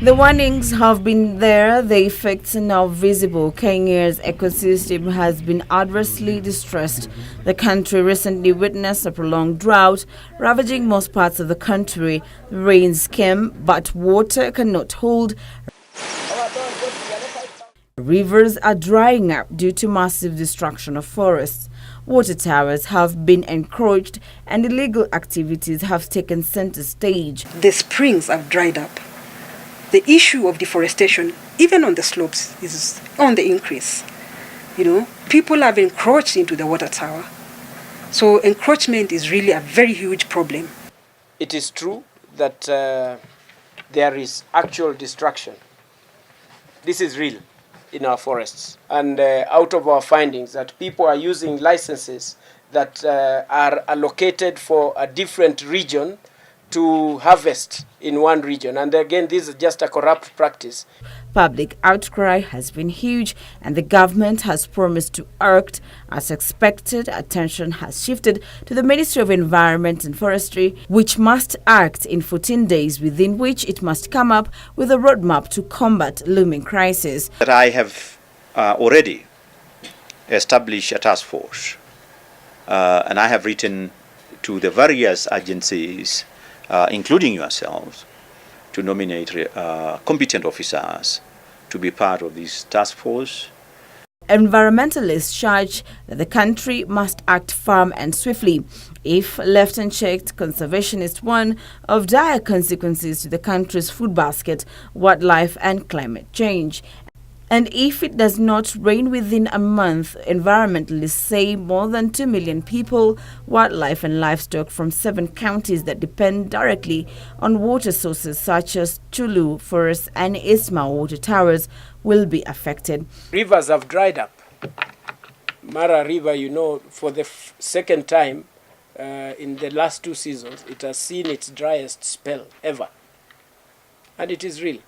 The warnings have been there, the effects are now visible. Kenya's ecosystem has been adversely distressed. The country recently witnessed a prolonged drought, ravaging most parts of the country. Rains came, but water cannot hold. Rivers are drying up due to massive destruction of forests. Water towers have been encroached and illegal activities have taken center stage. The springs have dried up. The issue of deforestation, even on the slopes, is on the increase. People have encroached into the water tower. So encroachment is really a very huge problem. It is true that there is actual destruction. This is real in our forests. And out of our findings that people are using licenses that are allocated for a different region to harvest in one region. And again, this is just a corrupt practice. Public outcry has been huge and the government has promised to act. As expected, attention has shifted to the Ministry of Environment and Forestry, which must act in 14 days, within which it must come up with a roadmap to combat looming crisis. That I have already established a task force and I have written to the various agencies including yourselves, to nominate competent officers to be part of this task force. Environmentalists charge that the country must act firm and swiftly. If left unchecked, conservationists warn of dire consequences to the country's food basket, wildlife and climate change. And if it does not rain within a month, environmentalists say more than 2 million people, wildlife and livestock from 7 counties that depend directly on water sources such as Chulu Forest and Isma water towers will be affected. Rivers have dried up. Mara River, for the second time in the last 2 seasons, it has seen its driest spell ever. And it is real.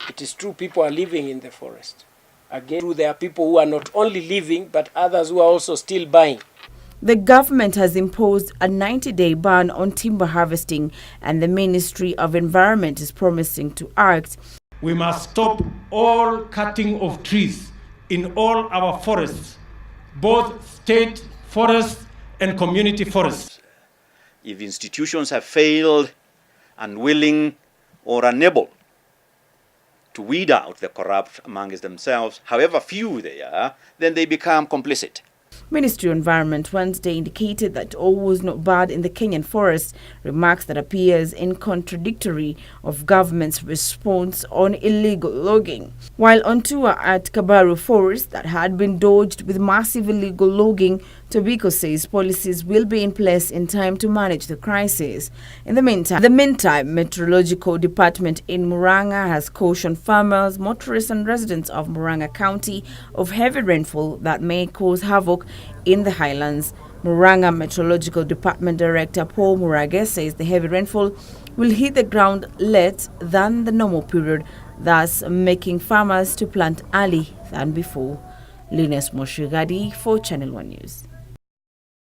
It is true people are living in the forest. Again, there are people who are not only living, but others who are also still buying. The government has imposed a 90-day ban on timber harvesting, and the Ministry of Environment is promising to act. We must stop all cutting of trees in all our forests, both state forests and community forests. If institutions have failed, unwilling or unable to weed out the corrupt amongst themselves, however few they are, then they become complicit. Ministry of Environment Wednesday indicated that all was not bad in the Kenyan forests, remarks that appears in contradictory of government's response on illegal logging. While on tour at Kabaru Forest that had been dodged with massive illegal logging, Tobiko says policies will be in place in time to manage the crisis. In the meantime, Meteorological Department in Murang'a has cautioned farmers, motorists and residents of Murang'a County of heavy rainfall that may cause havoc in the highlands. Murang'a Meteorological Department Director Paul Murage says the heavy rainfall will hit the ground later than the normal period, thus making farmers to plant early than before. Lynace Mwashighadi for Channel 1 News.